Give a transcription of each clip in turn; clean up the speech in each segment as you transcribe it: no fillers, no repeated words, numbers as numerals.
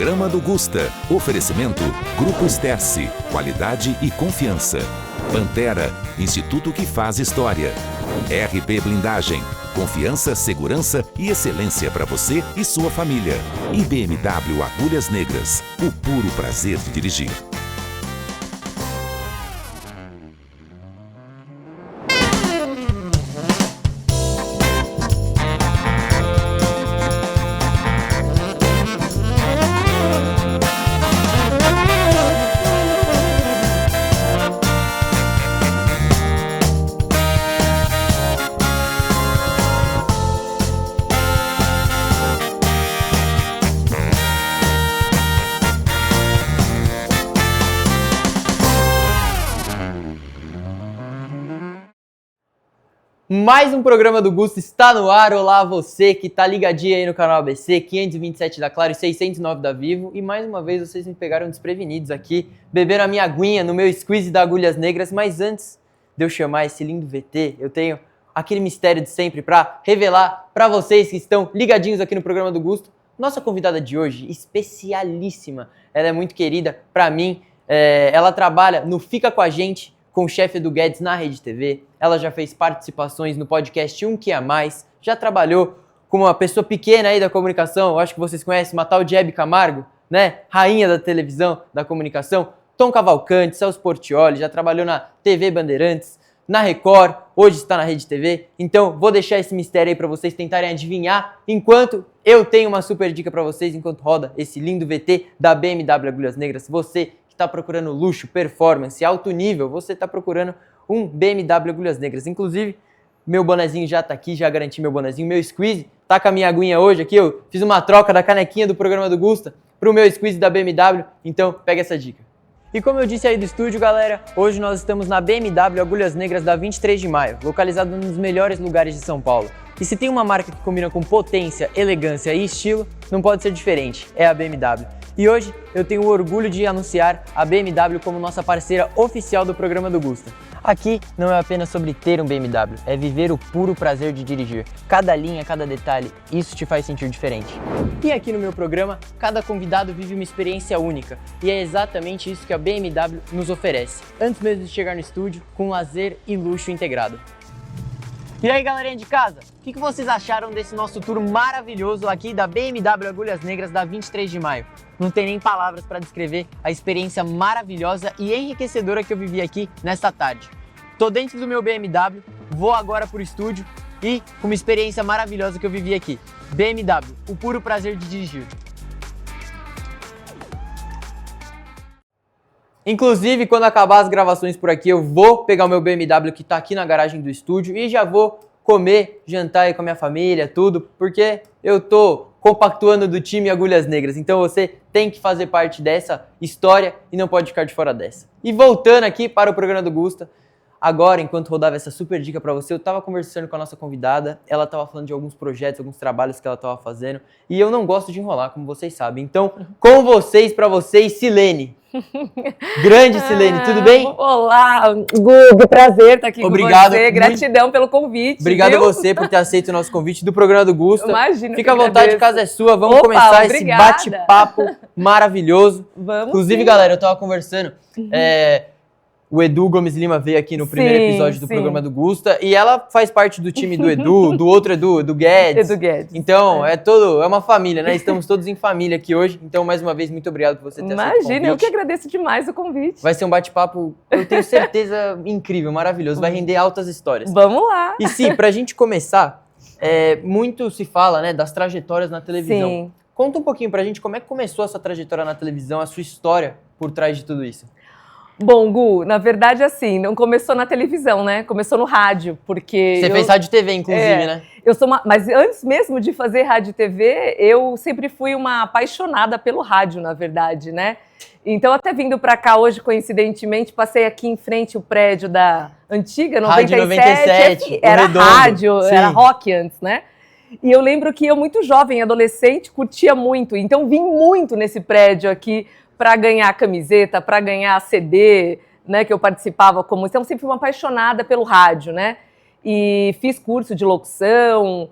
Programa do Gusta. Oferecimento Grupo Sterce. Qualidade e confiança. Pantera, Instituto que faz história. RP Blindagem. Confiança, segurança e excelência para você e sua família. E BMW Agulhas Negras. O puro prazer de dirigir. Mais um programa do Gusta está no ar. Olá você que tá ligadinho aí no canal ABC, 527 da Claro e 609 da Vivo. E mais uma vez vocês me pegaram desprevenidos aqui, beberam a minha aguinha no meu squeeze da Agulhas Negras. Mas antes de eu chamar esse lindo VT, eu tenho aquele mistério de sempre para revelar para vocês que estão ligadinhos aqui no programa do Gusta. Nossa convidada de hoje, especialíssima, ela é muito querida para mim. Ela trabalha no Fica Com a Gente, com o chefe Edu Guedes na Rede TV. Ela já fez participações no podcast Um Que A Mais, já trabalhou como uma pessoa pequena aí da comunicação, eu acho que vocês conhecem, uma tal de Hebe Camargo, né? Rainha da televisão, da comunicação. Tom Cavalcante, Celso Portiolli, já trabalhou na TV Bandeirantes, na Record, hoje está na Rede TV. Então, vou deixar esse mistério aí para vocês tentarem adivinhar, enquanto eu tenho uma super dica para vocês, enquanto roda esse lindo VT da BMW Agulhas Negras. Você está procurando luxo, performance, alto nível, você está procurando um BMW Agulhas Negras. Inclusive, meu bonezinho já está aqui, já garanti meu bonezinho, meu squeeze, tá com a minha aguinha hoje aqui, eu fiz uma troca da canequinha do programa do Gusta pro meu squeeze da BMW, então pega essa dica. E como eu disse aí do estúdio, galera, hoje nós estamos na BMW Agulhas Negras da 23 de maio, localizado num dos melhores lugares de São Paulo. E se tem uma marca que combina com potência, elegância e estilo, não pode ser diferente, é a BMW. E hoje eu tenho o orgulho de anunciar a BMW como nossa parceira oficial do programa do Gusta. Aqui não é apenas sobre ter um BMW, é viver o puro prazer de dirigir. Cada linha, cada detalhe, isso te faz sentir diferente. E aqui no meu programa, cada convidado vive uma experiência única. E é exatamente isso que a BMW nos oferece. Antes mesmo de chegar no estúdio, com lazer e luxo integrado. E aí, galerinha de casa, o que vocês acharam desse nosso tour maravilhoso aqui da BMW Agulhas Negras da 23 de maio? Não tem nem palavras para descrever a experiência maravilhosa e enriquecedora que eu vivi aqui nesta tarde. Tô dentro do meu BMW, vou agora pro estúdio e com uma experiência maravilhosa que eu vivi aqui. BMW, o puro prazer de dirigir. Inclusive, quando acabar as gravações por aqui, eu vou pegar o meu BMW que tá aqui na garagem do estúdio e já vou comer, jantar aí com a minha família, tudo, porque eu tô compactuando do time Agulhas Negras. Então você tem que fazer parte dessa história e não pode ficar de fora dessa. E voltando aqui para o programa do Gusta, agora, enquanto rodava essa super dica para você, eu tava conversando com a nossa convidada, ela tava falando de alguns projetos, alguns trabalhos que ela tava fazendo, e eu não gosto de enrolar, como vocês sabem. Então, com vocês, para vocês, Silene. Grande Silene, tudo bem? Olá, Gu, que prazer estar aqui Obrigado, com você. Gratidão pelo convite. Obrigado viu? a você por ter aceito o nosso convite do programa do Gusta. Imagina. Fica à vontade, a casa é sua. Vamos começar esse bate-papo maravilhoso. Vamos. Inclusive, galera, eu tava conversando. O Edu Gomes Lima veio aqui no primeiro episódio do programa do Gusta e ela faz parte do time do Edu, do outro Edu Guedes. Edu Guedes. Então, é uma família, né? Estamos todos em família aqui hoje. Então, mais uma vez, muito obrigado por você ter aceito o convite. Imagina, eu que agradeço demais o convite. Vai ser um bate-papo, eu tenho certeza, incrível, maravilhoso. Vai render altas histórias. Vamos lá. E sim, pra gente começar, muito se fala, né, das trajetórias na televisão. Sim. Conta um pouquinho pra gente como é que começou a sua trajetória na televisão, a sua história por trás de tudo isso. Bom, Gu, na verdade, assim, não começou na televisão, né? Começou no rádio, porque... Você fez rádio e TV, inclusive, né? Mas antes mesmo de fazer rádio e TV, eu sempre fui uma apaixonada pelo rádio, na verdade, né? Então, até vindo pra cá hoje, coincidentemente, passei aqui em frente o prédio da antiga 97. Rádio 97, era Redondo. rádio, Sim. era rock antes, né? E eu lembro que eu, muito jovem, adolescente, curtia muito. Então, vim muito nesse prédio aqui para ganhar camiseta, para ganhar CD, né, que eu participava como... Então, sempre fui uma apaixonada pelo rádio, né? E fiz curso de locução,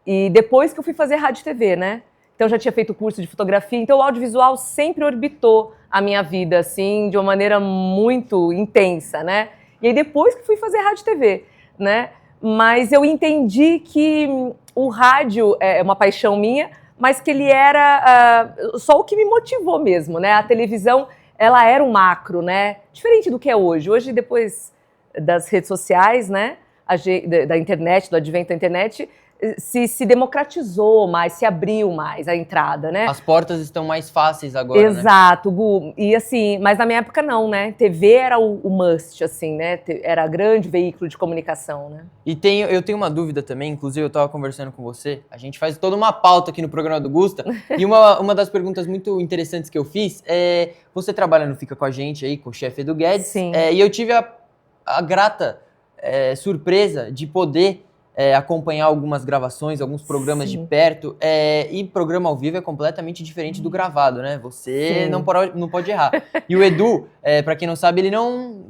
e depois que eu fui fazer rádio e TV, né? Então, já tinha feito curso de fotografia. Então, o audiovisual sempre orbitou a minha vida, assim, de uma maneira muito intensa, né? E aí, depois que fui fazer rádio e TV, né? Mas eu entendi que o rádio é uma paixão minha, mas que ele era só o que me motivou mesmo, né? A televisão, ela era um macro, né? Diferente do que é hoje. Hoje, depois das redes sociais, né? Da internet, do advento da internet, se democratizou mais, se abriu mais a entrada, né? As portas estão mais fáceis agora, Exato, Gu. E assim, mas na minha época não, né? TV era o must, assim, né? Era grande veículo de comunicação, né? E eu tenho uma dúvida também, inclusive eu estava conversando com você, a gente faz toda uma pauta aqui no programa do Gusta, e uma das perguntas muito interessantes que eu fiz é, você trabalha no Fica Com a Gente aí, com o chefe Edu Guedes, Sim. E eu tive a grata surpresa de poder acompanhar algumas gravações, alguns programas Sim. de perto, e programa ao vivo é completamente diferente do gravado, né? Você não pode errar. E o Edu, pra quem não sabe, ele não...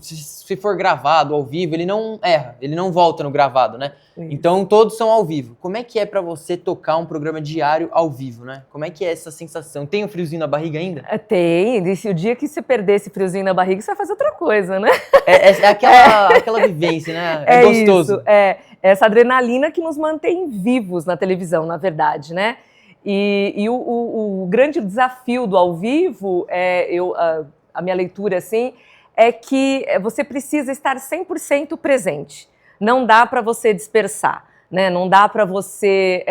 se for gravado ao vivo, ele não erra, ele não volta no gravado, né? Isso. Então todos são ao vivo. Como é que é pra você tocar um programa diário ao vivo, né? Como é que é essa sensação? Tem um friozinho na barriga ainda? Tem, e se o dia que você perder esse friozinho na barriga, você vai fazer outra coisa, né? É aquela vivência, né? É gostoso. Isso, essa adrenalina que nos mantém vivos na televisão, na verdade, né? E o grande desafio do ao vivo, a minha leitura, assim, é que você precisa estar 100% presente. Não dá para você dispersar, né? Não dá para você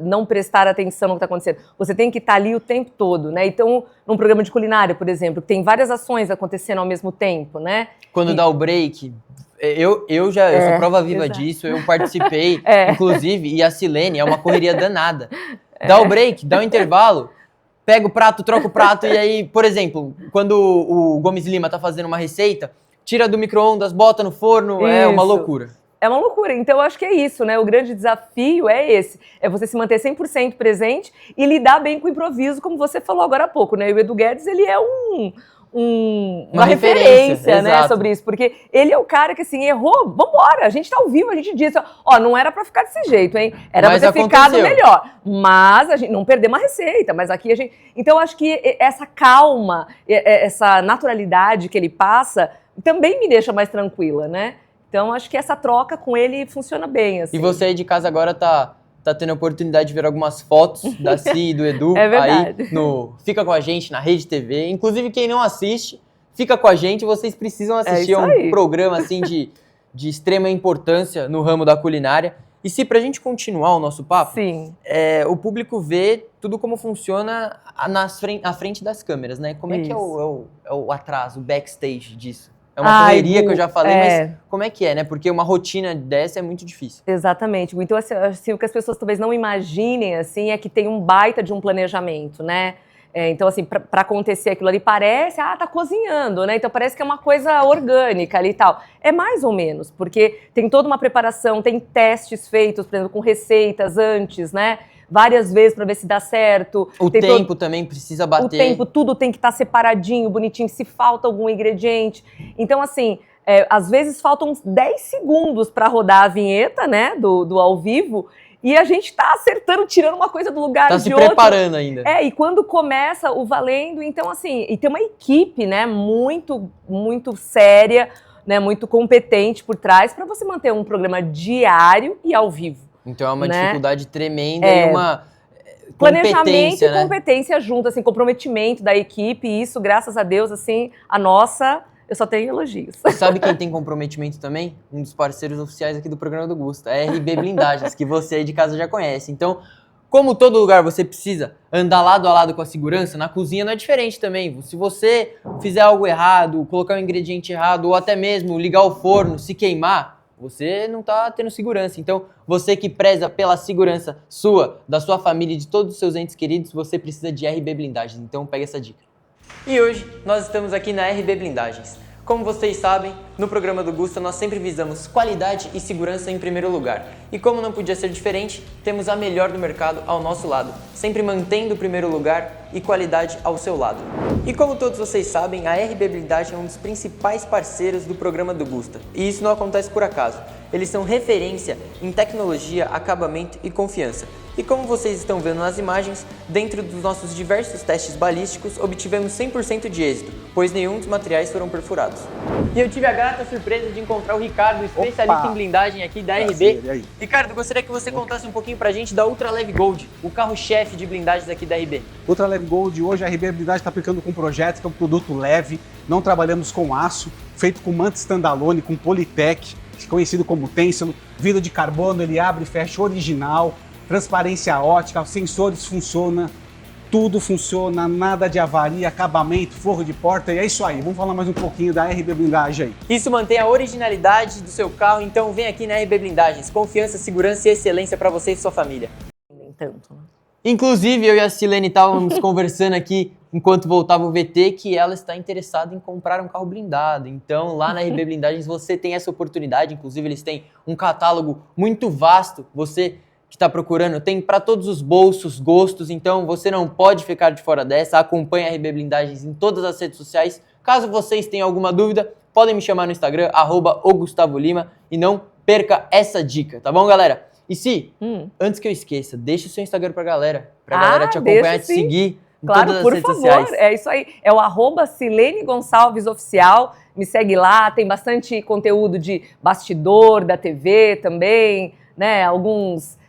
não prestar atenção no que está acontecendo. Você tem que estar ali o tempo todo, né? Então, num programa de culinária, por exemplo, tem várias ações acontecendo ao mesmo tempo, né? Quando dá o break... Eu sou prova viva disso, eu participei, inclusive, e a Silene é uma correria danada. Dá o break, dá o intervalo, pega o prato, troca o prato, e aí, por exemplo, quando o Gomes Lima tá fazendo uma receita, tira do micro-ondas, bota no forno, é uma loucura. É uma loucura, então eu acho que é isso, né? O grande desafio é esse, é você se manter 100% presente e lidar bem com o improviso, como você falou agora há pouco, né? E o Edu Guedes, ele é uma referência, né, sobre isso, porque ele é o cara que, assim, errou, vambora, a gente tá ao vivo, a gente diz, ó, não era pra ficar desse jeito, hein, era pra ter ficado melhor, mas a gente não perder uma receita, mas aqui a gente... Então, eu acho que essa calma, essa naturalidade que ele passa, também me deixa mais tranquila, né? Então, acho que essa troca com ele funciona bem, assim. E você aí de casa agora tá tendo a oportunidade de ver algumas fotos da Si e do Edu aí Fica Com a Gente na Rede TV. Inclusive, quem não assiste, fica com a gente, vocês precisam assistir um programa assim de extrema importância no ramo da culinária. E se pra gente continuar o nosso papo, o público vê tudo como funciona à frente das câmeras, né? Como é que é o atraso, o backstage disso? É uma correria que eu já falei, mas como é que é, né? Porque uma rotina dessa é muito difícil. Exatamente. Então, assim, o que as pessoas talvez não imaginem, assim, é que tem um baita de um planejamento, né? Então, assim, para acontecer aquilo ali, parece, tá cozinhando, né? Então, parece que é uma coisa orgânica ali e tal. É mais ou menos, porque tem toda uma preparação, tem testes feitos, por exemplo, com receitas antes, né? Várias vezes para ver se dá certo. O tempo também precisa bater. O tempo, tudo tem que estar separadinho, bonitinho, se falta algum ingrediente. Então, assim, às vezes faltam uns 10 segundos para rodar a vinheta, né, do ao vivo, e a gente tá acertando, tirando uma coisa do lugar de outra. Tá se preparando ainda. E quando começa o valendo, então, assim, e tem uma equipe, né, muito, muito séria, né, muito competente por trás para você manter um programa diário e ao vivo. Então é uma dificuldade tremenda e uma planejamento e competência junto, assim, comprometimento da equipe, e isso, graças a Deus, assim, eu só tenho elogios. Sabe quem tem comprometimento também? Um dos parceiros oficiais aqui do programa do Gusta, a RB Blindagens, que você aí de casa já conhece. Então, como todo lugar você precisa andar lado a lado com a segurança, na cozinha não é diferente também. Se você fizer algo errado, colocar um ingrediente errado, ou até mesmo ligar o forno, se queimar, você não tá tendo segurança. Então, você que preza pela segurança sua, da sua família e de todos os seus entes queridos, você precisa de RB Blindagens. Então, pega essa dica. E hoje, nós estamos aqui na RB Blindagens. Como vocês sabem, no programa do Gusta nós sempre visamos qualidade e segurança em primeiro lugar. E como não podia ser diferente, temos a melhor do mercado ao nosso lado, sempre mantendo o primeiro lugar e qualidade ao seu lado. E como todos vocês sabem, a RB Blindagem é um dos principais parceiros do programa do Gusta. E isso não acontece por acaso. eles são referência em tecnologia, acabamento e confiança. E como vocês estão vendo nas imagens, dentro dos nossos diversos testes balísticos, obtivemos 100% de êxito, pois nenhum dos materiais foram perfurados. E eu tive a grata surpresa de encontrar o Ricardo, especialista em blindagem aqui da RB. Ricardo, gostaria que você contasse um pouquinho pra gente da Ultraleve Gold, o carro-chefe de blindagens aqui da RB. Ultraleve Gold, hoje a RB Blindagem está aplicando com projetos, que é um produto leve, não trabalhamos com aço, feito com manta standalone, com Politec, conhecido como Tensilo, vidro de carbono, ele abre e fecha original, transparência ótica, os sensores funcionam, tudo funciona, nada de avaria, acabamento, forro de porta, e é isso aí. Vamos falar mais um pouquinho da RB Blindagem aí. Isso mantém a originalidade do seu carro, então vem aqui na RB Blindagens. Confiança, segurança e excelência para você e sua família. Nem tanto, né? Inclusive, eu e a Silene estávamos conversando aqui, enquanto voltava o VT, que ela está interessada em comprar um carro blindado. Então, lá na RB Blindagens, você tem essa oportunidade. Inclusive, eles têm um catálogo muito vasto. Você que está procurando, tem para todos os bolsos, gostos, então você não pode ficar de fora dessa. Acompanhe a RB Blindagens em todas as redes sociais. Caso vocês tenham alguma dúvida, podem me chamar no Instagram, @ogustavo_lima, e não perca essa dica, tá bom, galera? E se, antes que eu esqueça, deixa o seu Instagram pra galera te acompanhar, te seguir em todas as redes sociais. É isso aí. É o @Silene Gonçalves Oficial. Me segue lá, tem bastante conteúdo de bastidor da TV também, né? Alguns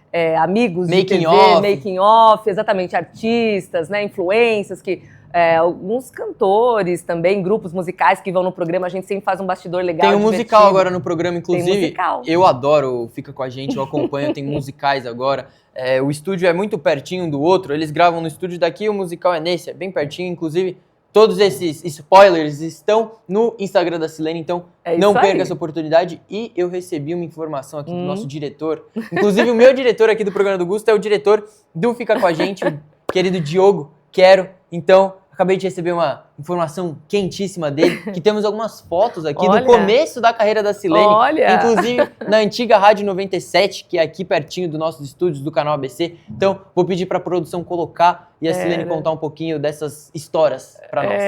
amigos de TV, making off, exatamente, artistas, né? Influencers alguns cantores também, grupos musicais que vão no programa, a gente sempre faz um bastidor legal. Tem um musical agora no programa, inclusive. Eu adoro, fica com a gente, eu acompanho, tem musicais agora. O estúdio é muito pertinho um do outro, eles gravam no estúdio daqui, o musical é nesse, é bem pertinho, inclusive. Todos esses spoilers estão no Instagram da Silene, então não perca essa oportunidade. E eu recebi uma informação aqui do nosso diretor. Inclusive, o meu diretor aqui do programa do Gusto é o diretor do Fica Com A Gente, o querido Diogo Quero. Então, acabei de receber uma informação quentíssima dele, que temos algumas fotos aqui do começo da carreira da Silene. Inclusive, na antiga Rádio 97, que é aqui pertinho dos nossos estúdios do canal ABC. Então, vou pedir para a produção colocar e a Silene contar um pouquinho dessas histórias para nós.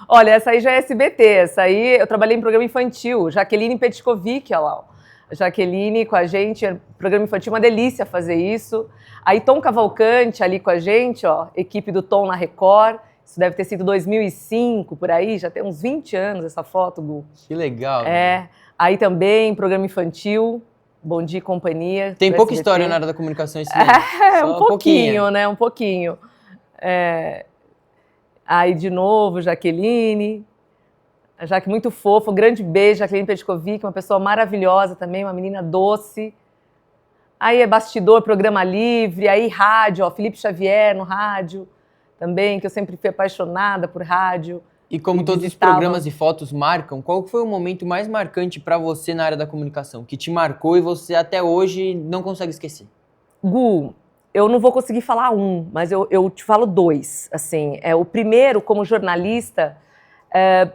Olha, essa aí já é SBT, essa aí eu trabalhei em programa infantil, Jaqueline Petkovic, olha lá. Jaqueline com a gente, programa infantil, uma delícia fazer isso. Aí Tom Cavalcante ali com a gente, ó, equipe do Tom na Record. Isso deve ter sido 2005, por aí, já tem uns 20 anos essa foto, Gu. Que legal. Aí também, programa infantil, Bom Dia e Companhia. Tem pouca história na área da comunicação esse um pouquinho, né? Um pouquinho. Aí, de novo, Jaqueline. A Jaque muito fofa, um grande beijo, Jaqueline Petkovic, uma pessoa maravilhosa também, uma menina doce. Aí é bastidor, programa livre, aí rádio, ó, Felipe Xavier no rádio também, que eu sempre fui apaixonada por rádio. E como todos os programas e fotos marcam, qual foi o momento mais marcante para você na área da comunicação, que te marcou e você até hoje não consegue esquecer? Gu, eu não vou conseguir falar um, mas eu te falo dois. Assim, o primeiro, como jornalista,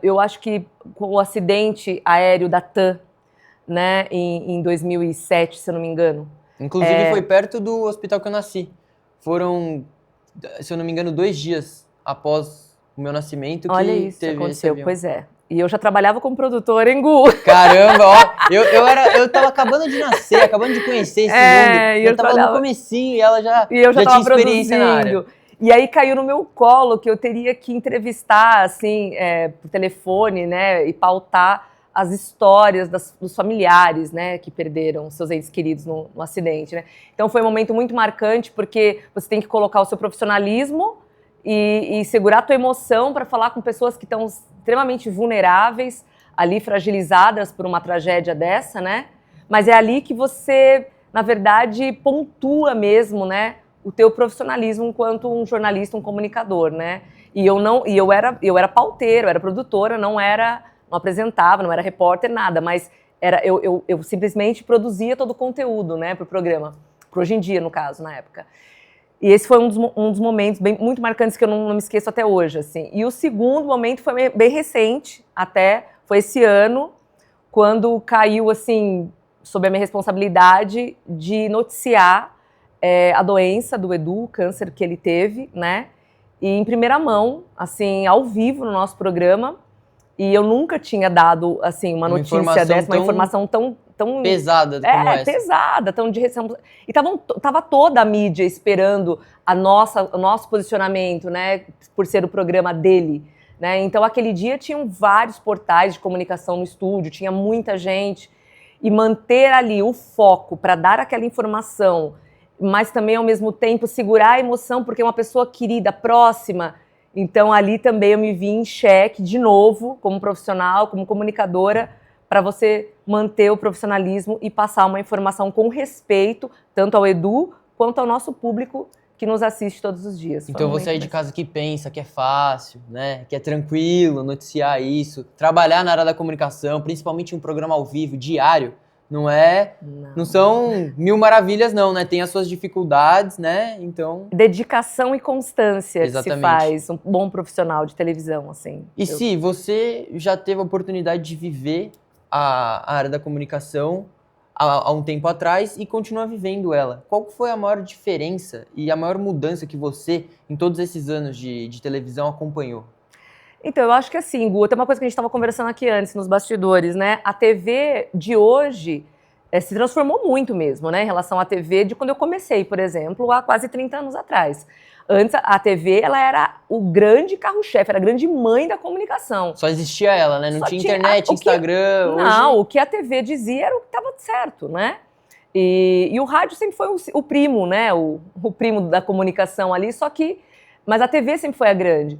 eu acho que com o acidente aéreo da TAM, né, em 2007, se eu não me engano. Inclusive foi perto do hospital que eu nasci. Foram, se eu não me engano, 2 dias após o meu nascimento que Olha isso, teve aconteceu, pois é. E eu já trabalhava como produtora em Gu. Caramba, ó, eu tava acabando de nascer, acabando de conhecer esse mundo. Eu tava no comecinho e ela já tinha experiência na área. E aí caiu no meu colo que eu teria que entrevistar, assim, por telefone, né, e pautar as histórias dos familiares, né, que perderam seus entes queridos no acidente, né. Então foi um momento muito marcante porque você tem que colocar o seu profissionalismo e segurar a tua emoção para falar com pessoas que estão extremamente vulneráveis, ali fragilizadas por uma tragédia dessa, né. Mas é ali que você, na verdade, pontua mesmo, né, o teu profissionalismo enquanto um jornalista, um comunicador, né? E eu era pauteiro, eu era produtora, não apresentava, não era repórter, nada, mas eu simplesmente produzia todo o conteúdo, né, para o programa, para Hoje em Dia, no caso, na época. E esse foi um dos momentos muito marcantes que eu não me esqueço até hoje, assim. E o segundo momento foi bem recente, foi esse ano, quando caiu, assim, sob a minha responsabilidade de noticiar a doença do Edu, o câncer que ele teve, né? E em primeira mão, assim, ao vivo no nosso programa. E eu nunca tinha dado, assim, uma notícia dessa, uma informação tão Pesada como essa. pesada, tão de e tava toda a mídia esperando o nosso posicionamento, né, por ser o programa dele, né? Então aquele dia tinham vários portais de comunicação no estúdio, tinha muita gente, e manter ali o foco para dar aquela informação, mas também ao mesmo tempo segurar a emoção porque é uma pessoa querida, próxima. Então ali também eu me vi em xeque de novo, como profissional, como comunicadora, para você manter o profissionalismo e passar uma informação com respeito, tanto ao Edu quanto ao nosso público que nos assiste todos os dias. Então você aí de casa que pensa que é fácil, né, que é tranquilo noticiar isso, trabalhar na área da comunicação, principalmente um programa ao vivo, diário, não são mil maravilhas não, né? Tem as suas dificuldades, né? Então... Dedicação e constância Exatamente. Se faz um bom profissional de televisão, assim. E se você já teve a oportunidade de viver a área da comunicação há um tempo atrás e continua vivendo ela, qual foi a maior diferença e a maior mudança que você, em todos esses anos de televisão, acompanhou? Então, eu acho que assim, Gu, tem uma coisa que a gente estava conversando aqui antes, nos bastidores, né? A TV de hoje se transformou muito mesmo, né? Em relação à TV de quando eu comecei, por exemplo, há quase 30 anos atrás. Antes, a TV, ela era o grande carro-chefe, era a grande mãe da comunicação. Só existia ela, né? Não tinha internet, Instagram... Não, hoje... o que a TV dizia era o que estava certo, né? E o rádio sempre foi o primo, né? O primo da comunicação ali, mas a TV sempre foi a grande.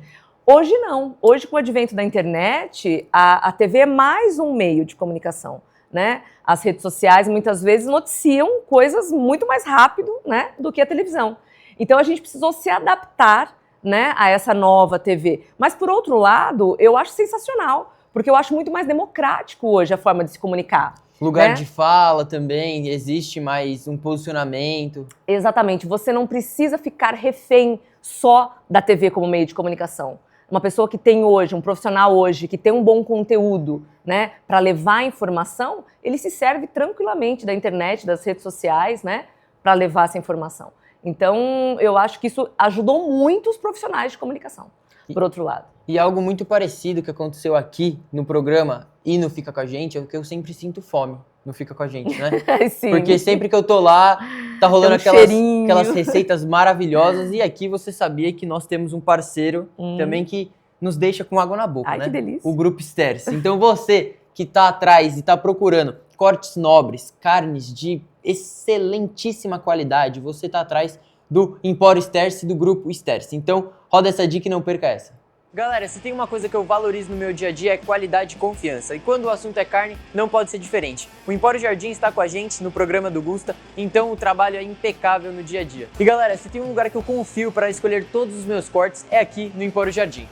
Hoje não. Hoje, com o advento da internet, a TV é mais um meio de comunicação, né? As redes sociais, muitas vezes, noticiam coisas muito mais rápido, né, do que a televisão. Então, a gente precisou se adaptar, né, a essa nova TV. Mas, por outro lado, eu acho sensacional, porque eu acho muito mais democrático hoje a forma de se comunicar. Lugar né? de fala também, existe mais um posicionamento. Exatamente. Você não precisa ficar refém só da TV como meio de comunicação. Uma pessoa que tem hoje, um profissional hoje, que tem um bom conteúdo, né, para levar a informação, ele se serve tranquilamente da internet, das redes sociais, né, para levar essa informação. Então, eu acho que isso ajudou muito os profissionais de comunicação, por outro lado. E algo muito parecido que aconteceu aqui no programa e no Fica Com a Gente é que eu sempre sinto fome no Fica Com a Gente, né? Sim. Porque sempre que eu tô lá, tá rolando aquelas receitas maravilhosas. E aqui você sabia que nós temos um parceiro também que nos deixa com água na boca, né? Que delícia. O Grupo Sterce. Então você que tá atrás e tá procurando cortes nobres, carnes de excelentíssima qualidade, você tá atrás do Empório Sterce e do Grupo Sterce. Então roda essa dica e não perca essa. Galera, se tem uma coisa que eu valorizo no meu dia a dia é qualidade e confiança. E quando o assunto é carne, não pode ser diferente. O Empório Jardim está com a gente no programa do Gusta, então o trabalho é impecável no dia a dia. E galera, se tem um lugar que eu confio para escolher todos os meus cortes, é aqui no Empório Jardim.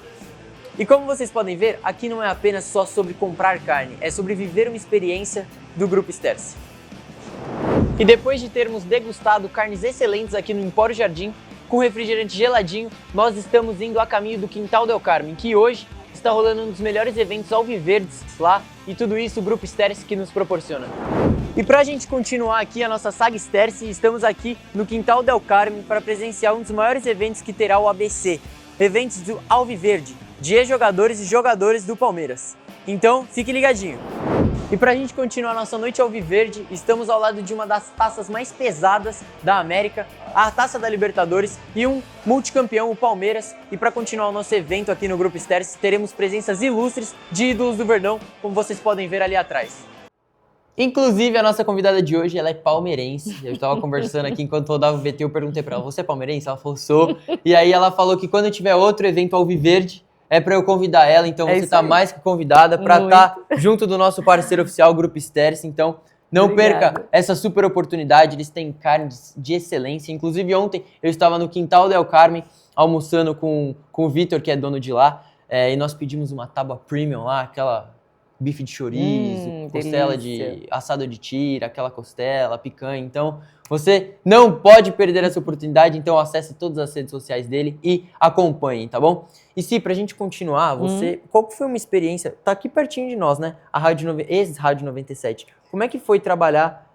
E como vocês podem ver, aqui não é apenas só sobre comprar carne, é sobre viver uma experiência do Grupo Sterce. E depois de termos degustado carnes excelentes aqui no Empório Jardim, com refrigerante geladinho, nós estamos indo a caminho do Quintal del Carmen, que hoje está rolando um dos melhores eventos alviverdes lá, e tudo isso o Grupo Sterce que nos proporciona. E pra gente continuar aqui a nossa saga Sterce, estamos aqui no Quintal del Carmen para presenciar um dos maiores eventos que terá o ABC, eventos do Alviverde, de ex-jogadores e jogadores do Palmeiras. Então, fique ligadinho! E pra gente continuar nossa noite alviverde, estamos ao lado de uma das taças mais pesadas da América, a Taça da Libertadores e um multicampeão, o Palmeiras. E para continuar o nosso evento aqui no Grupo Sterce, teremos presenças ilustres de ídolos do Verdão, como vocês podem ver ali atrás. Inclusive, a nossa convidada de hoje, ela é palmeirense. Eu estava conversando aqui enquanto rodava o VT, eu perguntei para ela, você é palmeirense? Ela falou, sou. E aí ela falou que quando tiver outro evento alviverde, é para eu convidar ela, então você tá mais que convidada para estar junto do nosso parceiro oficial, o Grupo Sterce. Então, não perca essa super oportunidade, eles têm carnes de excelência. Inclusive, ontem eu estava no Quintal del Carmen, almoçando com o Vitor, que é dono de lá, e nós pedimos uma tábua premium lá, aquela bife de chorizo, costela de assado de tira, aquela costela, picanha. Então, você não pode perder essa oportunidade, então acesse todas as redes sociais dele e acompanhe, tá bom? E se pra gente continuar, qual que foi uma experiência, tá aqui pertinho de nós, né? A ex-Rádio 97. Como é que foi trabalhar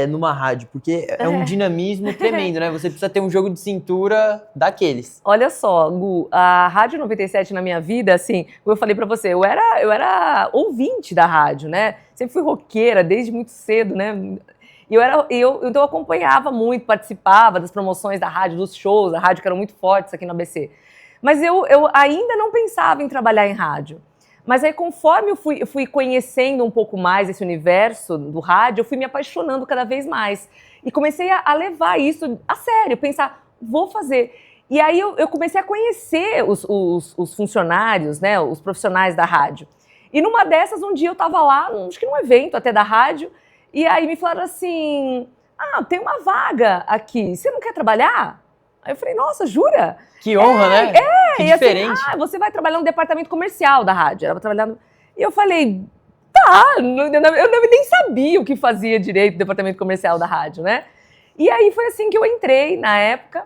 numa rádio? Porque é um dinamismo tremendo, né? Você precisa ter um jogo de cintura daqueles. Olha só, Gu, a Rádio 97 na minha vida, assim, como eu falei pra você, eu era ouvinte da rádio, né? Sempre fui roqueira desde muito cedo, né? E então eu acompanhava muito, participava das promoções da rádio, dos shows da rádio, que eram muito fortes aqui no ABC. Mas eu ainda não pensava em trabalhar em rádio. Mas aí, conforme eu fui conhecendo um pouco mais esse universo do rádio, eu fui me apaixonando cada vez mais. E comecei a levar isso a sério, pensar, vou fazer. E aí eu comecei a conhecer os funcionários, né, os profissionais da rádio. E numa dessas, um dia eu estava lá, acho que num evento até da rádio, e aí me falaram assim, tem uma vaga aqui, você não quer trabalhar? Aí eu falei, nossa, jura? Que honra, né? Que diferente. Assim, você vai trabalhar no departamento comercial da rádio. Ela vai trabalhar no... E eu falei, tá, eu nem sabia o que fazia direito do departamento comercial da rádio, né? E aí foi assim que eu entrei na época,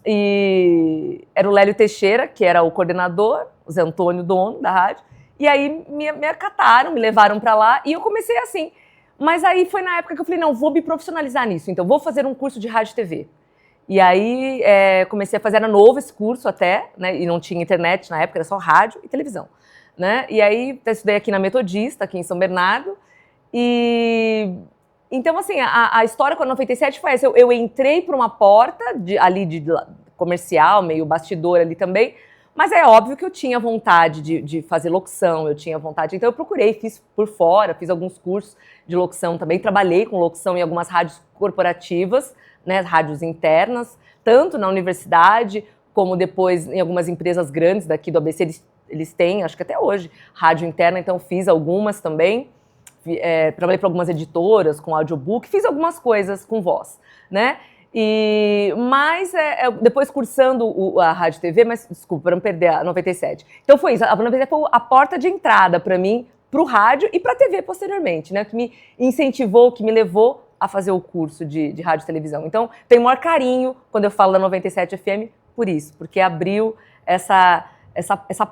e era o Lélio Teixeira, que era o coordenador, o Zé Antônio, dono da rádio, e aí me acataram, me levaram pra lá, e eu comecei assim. Mas aí foi na época que eu falei, não, vou me profissionalizar nisso, então vou fazer um curso de rádio e TV. E aí comecei a fazer, era novo esse curso até, né, e não tinha internet na época, era só rádio e televisão, né? E aí estudei aqui na Metodista, aqui em São Bernardo, e então assim, a história com a 97 foi essa, eu entrei por uma porta ali de comercial, meio bastidor ali também, mas é óbvio que eu tinha vontade de fazer locução, eu tinha vontade, então eu procurei, fiz por fora, fiz alguns cursos de locução também, trabalhei com locução em algumas rádios corporativas, né, rádios internas, tanto na universidade, como depois em algumas empresas grandes daqui do ABC, eles têm, acho que até hoje, rádio interna, então fiz algumas também, trabalhei para algumas editoras com audiobook, fiz algumas coisas com voz, né? Mas depois cursando a Rádio TV, mas desculpa, para não perder a 97. Então foi isso, a 97 foi a porta de entrada para mim, para o rádio e para a TV posteriormente, né? Que me incentivou, que me levou a fazer o curso de rádio e televisão. Então, tenho o maior carinho quando eu falo da 97 FM por isso, porque abriu essa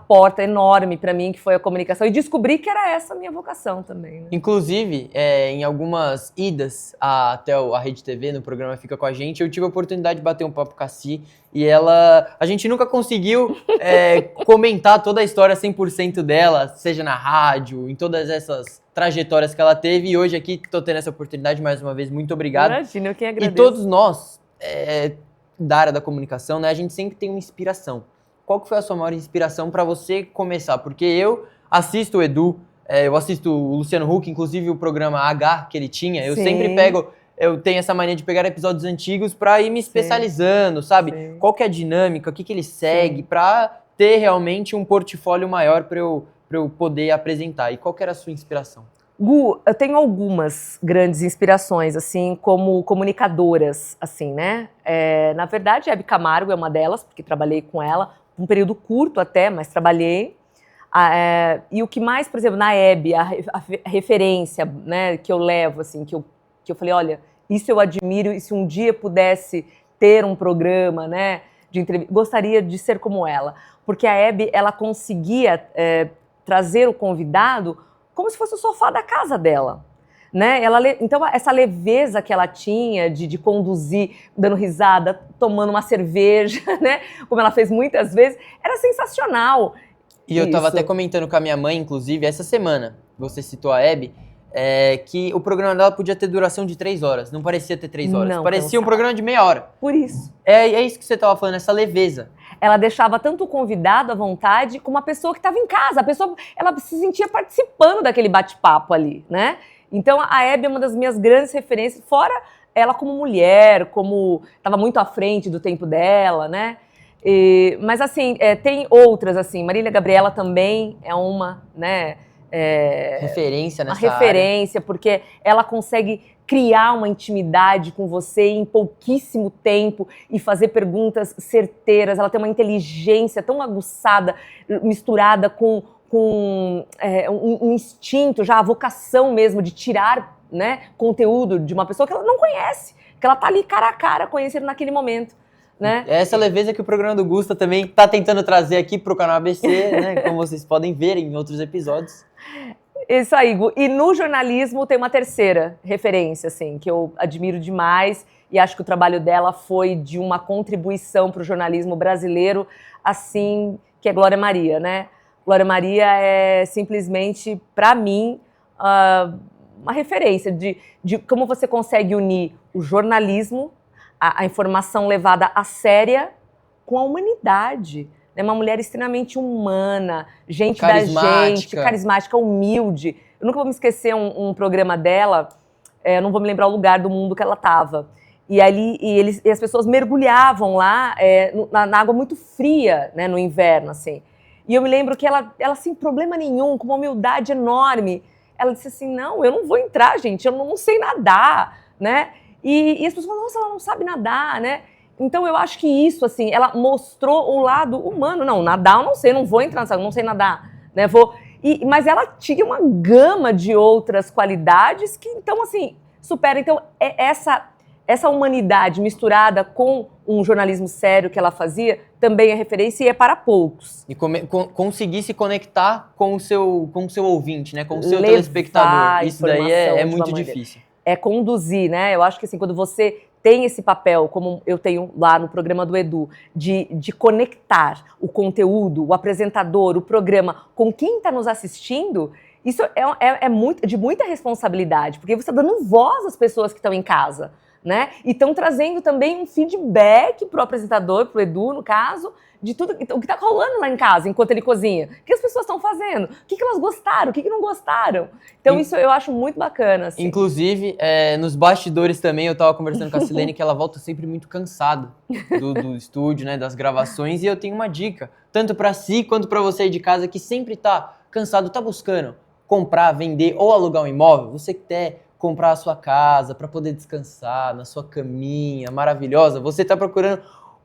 porta enorme para mim, que foi a comunicação, e descobri que era essa a minha vocação também. Né? Inclusive, em algumas idas até a Rede TV, no programa Fica Com a Gente, eu tive a oportunidade de bater um papo com a Si, e a gente nunca conseguiu comentar toda a história 100% dela, seja na rádio, em todas essas trajetórias que ela teve, e hoje aqui estou tendo essa oportunidade, mais uma vez, muito obrigado. Imagina, eu que agradeço. E todos nós, da área da comunicação, né, a gente sempre tem uma inspiração. Qual que foi a sua maior inspiração para você começar? Porque eu assisto o Edu, eu assisto o Luciano Huck, inclusive o programa H que ele tinha, eu sempre eu tenho essa mania de pegar episódios antigos para ir me especializando, sabe? Sim. Qual que é a dinâmica, o que ele segue, para ter realmente um portfólio maior para eu poder apresentar. E qual que era a sua inspiração? Gu, eu tenho algumas grandes inspirações, assim, como comunicadoras, assim, né? Na verdade, a Hebe Camargo é uma delas, porque trabalhei com ela, um período curto até, mas trabalhei. E o que mais, por exemplo, na Hebe, a referência, né, que eu levo, assim, que eu falei, olha, isso eu admiro, e se um dia pudesse ter um programa, né, de entrevista, gostaria de ser como ela. Porque a Hebe, ela conseguia trazer o convidado como se fosse o sofá da casa dela. Né? Então, essa leveza que ela tinha de conduzir, dando risada, tomando uma cerveja, né? Como ela fez muitas vezes, era sensacional. E eu estava até comentando com a minha mãe, inclusive, essa semana, você citou a Hebe, que o programa dela podia ter duração de 3 horas, não parecia ter 3 horas, parecia um programa de meia hora. Por isso. É isso que você estava falando, essa leveza. Ela deixava tanto o convidado à vontade como a pessoa que estava em casa. A pessoa, ela se sentia participando daquele bate-papo ali, né? Então, a Hebe é uma das minhas grandes referências, fora ela como mulher, como estava muito à frente do tempo dela, né? Mas, assim, tem outras, assim, Marília Gabriela também é uma, né? Referência nessa área. Uma referência, porque ela consegue criar uma intimidade com você em pouquíssimo tempo e fazer perguntas certeiras. Ela tem uma inteligência tão aguçada, misturada com um instinto, já a vocação mesmo de tirar, né, conteúdo de uma pessoa que ela não conhece, que ela tá ali cara a cara conhecendo naquele momento. Né? Essa leveza que o programa do Gusta também tá tentando trazer aqui pro canal ABC, né, como vocês podem ver em outros episódios. Isso aí, Gu. E no jornalismo tem uma terceira referência, assim, que eu admiro demais e acho que o trabalho dela foi de uma contribuição para o jornalismo brasileiro, assim, que é Glória Maria, né? Glória Maria é simplesmente, para mim, uma referência de como você consegue unir o jornalismo, a informação levada a séria, com a humanidade. É uma mulher extremamente humana, gente da gente, carismática, humilde. Eu nunca vou me esquecer um programa dela, eu não vou me lembrar o lugar do mundo que ela estava. E as pessoas mergulhavam lá na água muito fria, né, no inverno, assim. E eu me lembro que ela sem problema nenhum, com uma humildade enorme, ela disse assim, não, eu não vou entrar, gente, eu não sei nadar, né? E as pessoas falam, nossa, ela não sabe nadar, né? Então eu acho que isso, assim, ela mostrou o lado humano. Não, nadar eu não sei, não vou entrar nessa, não sei nadar, né? Mas ela tinha uma gama de outras qualidades que, então, assim, supera. Então, essa humanidade misturada com um jornalismo sério que ela fazia também é referência e é para poucos. E conseguir se conectar com o seu ouvinte, né? Com o seu telespectador. Isso daí é muito difícil. É conduzir, né? Eu acho que assim, quando você tem esse papel, como eu tenho lá no programa do Edu, de conectar o conteúdo, o apresentador, o programa com quem está nos assistindo, isso é de muita responsabilidade, porque você está dando voz às pessoas que estão em casa, né? E estão trazendo também um feedback para o apresentador, para o Edu, no caso, de tudo o que está rolando lá em casa, enquanto ele cozinha. O que as pessoas estão fazendo? O que elas gostaram? O que não gostaram? Então, isso eu acho muito bacana. Assim. Inclusive, nos bastidores também, eu estava conversando com a Silene, que ela volta sempre muito cansada do estúdio, né, das gravações, e eu tenho uma dica, tanto para si quanto para você aí de casa, que sempre está cansado, está buscando comprar, vender ou alugar um imóvel, você quer comprar a sua casa para poder descansar na sua caminha maravilhosa, você está procurando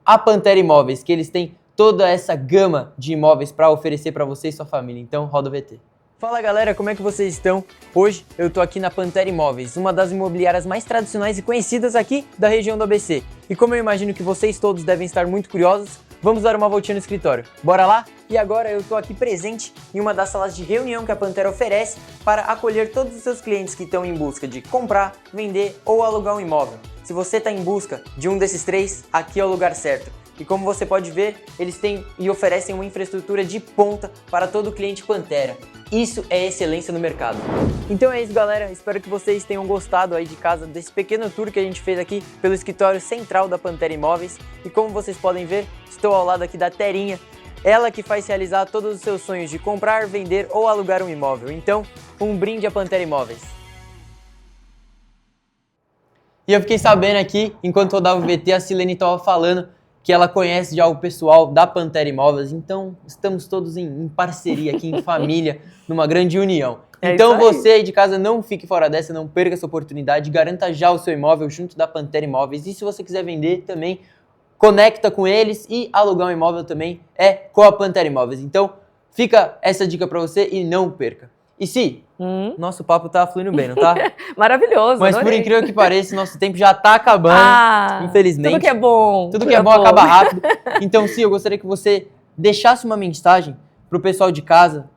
a Pantera Imóveis, que eles têm toda essa gama de imóveis para oferecer para você e sua família. Então, roda o VT. Fala galera, como é que vocês estão? Hoje eu tô aqui na Pantera Imóveis, uma das imobiliárias mais tradicionais e conhecidas aqui da região do ABC. E como eu imagino que vocês todos devem estar muito curiosos, vamos dar uma voltinha no escritório. Bora lá? E agora eu tô aqui presente em uma das salas de reunião que a Pantera oferece para acolher todos os seus clientes que estão em busca de comprar, vender ou alugar um imóvel. Se você está em busca de um desses três, aqui é o lugar certo. E como você pode ver, eles têm e oferecem uma infraestrutura de ponta para todo cliente Pantera. Isso é excelência no mercado. Então é isso, galera. Espero que vocês tenham gostado aí de casa desse pequeno tour que a gente fez aqui pelo escritório central da Pantera Imóveis. E como vocês podem ver, estou ao lado aqui da Terinha, ela que faz realizar todos os seus sonhos de comprar, vender ou alugar um imóvel. Então, um brinde à Pantera Imóveis. E eu fiquei sabendo aqui, enquanto eu dava o VT, a Silene estava falando que ela conhece já o pessoal da Pantera Imóveis, então estamos todos em parceria aqui, em família, numa grande união. Então você aí de casa não fique fora dessa, não perca essa oportunidade, garanta já o seu imóvel junto da Pantera Imóveis. E se você quiser vender também, conecta com eles, e alugar um imóvel também é com a Pantera Imóveis. Então fica essa dica pra você e não perca. E se nosso papo tá fluindo bem, não tá? Maravilhoso. Mas adorei. por incrível que pareça, nosso tempo já tá acabando, infelizmente. Tudo que é bom. Tudo que é bom acaba rápido. Então, sim, eu gostaria que você deixasse uma mensagem pro pessoal de casa,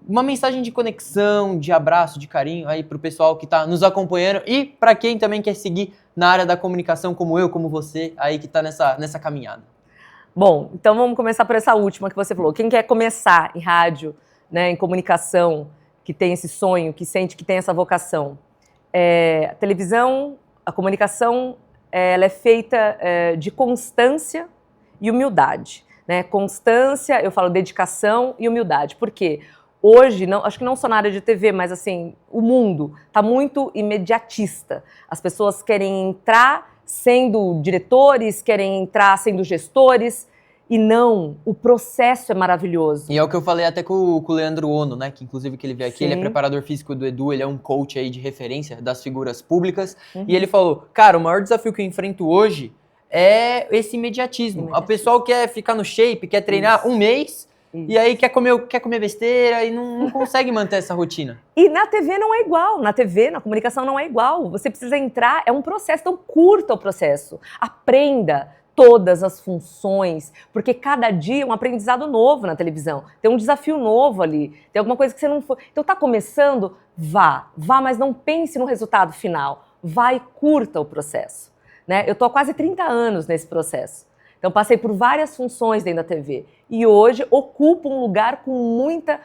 uma mensagem de conexão, de abraço, de carinho aí pro pessoal que tá nos acompanhando e para quem também quer seguir na área da comunicação, como eu, como você, aí que tá nessa caminhada. Bom, então vamos começar por essa última que você falou. Quem quer começar em rádio, né, em comunicação, que tem esse sonho, que sente que tem essa vocação. A televisão, a comunicação, ela é feita de constância e humildade. Né? Constância, eu falo dedicação e humildade. Por quê? Hoje, acho que não só na área de TV, mas assim, o mundo está muito imediatista. As pessoas querem entrar sendo diretores, querem entrar sendo gestores, e não, o processo é maravilhoso. E é o que eu falei até com o Leandro Ono, né? Que inclusive que ele veio aqui, ele é preparador físico do Edu, ele é um coach aí de referência das figuras públicas. E ele falou, cara, o maior desafio que eu enfrento hoje é esse imediatismo. O pessoal quer ficar no shape, quer treinar um mês, e aí quer comer besteira e não consegue manter essa rotina. E na TV não é igual, na TV, na comunicação não é igual. Você precisa entrar, é um processo, então curta o processo. Aprenda. todas as funções, porque cada dia é um aprendizado novo na televisão, tem um desafio novo ali, tem alguma coisa que você não foi. Então tá começando, vá, mas não pense no resultado final, vá e curta o processo, né? Eu tô há quase 30 anos nesse processo, então passei por várias funções dentro da TV e hoje ocupo um lugar com muita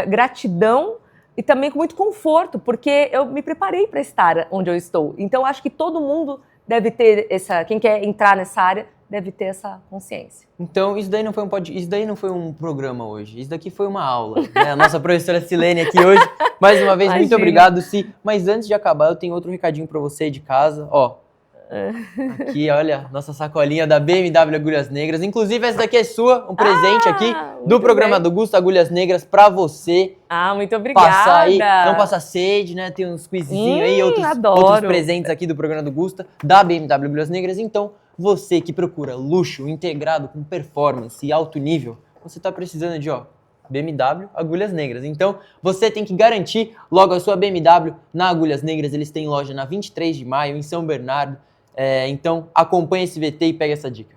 gratidão e também com muito conforto, porque eu me preparei para estar onde eu estou. Então acho que todo mundo deve ter quem quer entrar nessa área deve ter essa consciência. Então, isso daí não foi um programa hoje, isso daqui foi uma aula, né? A nossa professora Silene aqui hoje, mais uma vez, muito obrigado, Si. Mas antes de acabar, eu tenho outro recadinho para você de casa, ó. Aqui, olha, nossa sacolinha da BMW Agulhas Negras. Inclusive, essa daqui é sua, um presente aqui do programa do Gusto Agulhas Negras pra você. Muito obrigada. Passar aí, não passar sede, né? Tem uns quizinhos aí, outros presentes aqui do programa do Gusto, da BMW Agulhas Negras. Então, você que procura luxo integrado com performance e alto nível, você tá precisando de, BMW Agulhas Negras. Então, você tem que garantir logo a sua BMW na Agulhas Negras. Eles têm loja na 23 de maio, em São Bernardo. Então, acompanhe esse VT e pegue essa dica.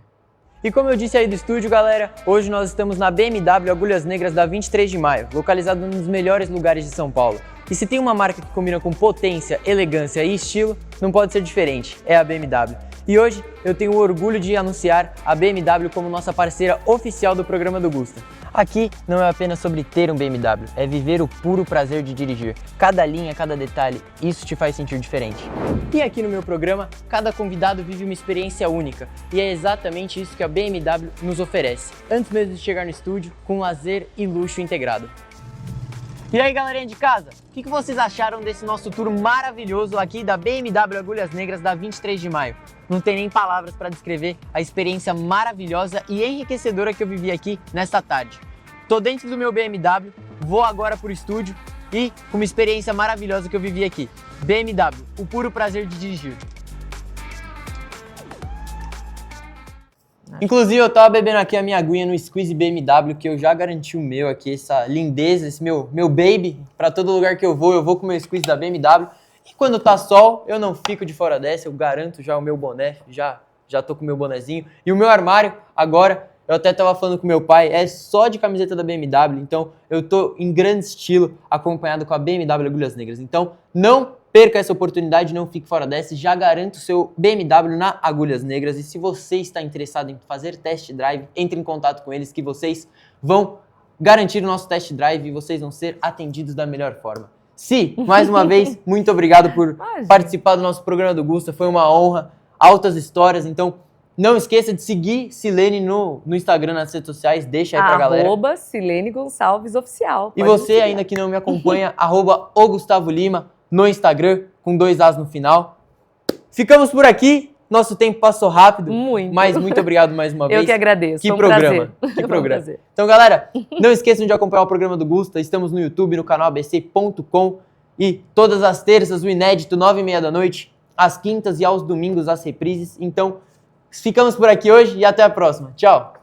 E como eu disse aí do estúdio, galera, hoje nós estamos na BMW Agulhas Negras da 23 de maio, localizado num dos melhores lugares de São Paulo. E se tem uma marca que combina com potência, elegância e estilo, não pode ser diferente, é a BMW. E hoje eu tenho o orgulho de anunciar a BMW como nossa parceira oficial do programa do Gusta. Aqui não é apenas sobre ter um BMW, é viver o puro prazer de dirigir. Cada linha, cada detalhe, isso te faz sentir diferente. E aqui no meu programa, cada convidado vive uma experiência única. E é exatamente isso que a BMW nos oferece, antes mesmo de chegar no estúdio, com lazer e luxo integrado. E aí, galerinha de casa, o que vocês acharam desse nosso tour maravilhoso aqui da BMW Agulhas Negras da 23 de maio? Não tem nem palavras para descrever a experiência maravilhosa e enriquecedora que eu vivi aqui nesta tarde. Tô dentro do meu BMW, vou agora pro estúdio e com uma experiência maravilhosa que eu vivi aqui. BMW, o puro prazer de dirigir. Inclusive, eu tava bebendo aqui a minha aguinha no Squeeze BMW, que eu já garanti o meu aqui, essa lindeza, esse meu baby. Pra todo lugar que eu vou com o meu Squeeze da BMW. E quando tá sol, eu não fico de fora dessa, eu garanto já o meu boné, já tô com o meu bonezinho. E o meu armário, agora, eu até tava falando com meu pai, é só de camiseta da BMW, então eu tô em grande estilo, acompanhado com a BMW Agulhas Negras. Então, não perca essa oportunidade, não fique fora dessa, já garanto o seu BMW na Agulhas Negras. E se você está interessado em fazer test drive, entre em contato com eles que vocês vão garantir o nosso test drive e vocês vão ser atendidos da melhor forma. Si, mais uma vez, muito obrigado por participar do nosso programa do Gusta, foi uma honra, altas histórias, então não esqueça de seguir Silene no Instagram, nas redes sociais, deixa aí pra galera. @Silene Gonçalves Oficial. E você ainda que não me acompanha, @OGustavoLima no Instagram, com 2 As no final. Ficamos por aqui, nosso tempo passou rápido, mas muito obrigado mais uma vez. Eu que agradeço, que programa, que programa. Então galera, não esqueçam de acompanhar o programa do Gusta, estamos no YouTube, no canal abc.com e todas as terças o inédito, 9h30 da noite, às quintas e aos domingos as reprises. Então ficamos por aqui hoje e até a próxima. Tchau!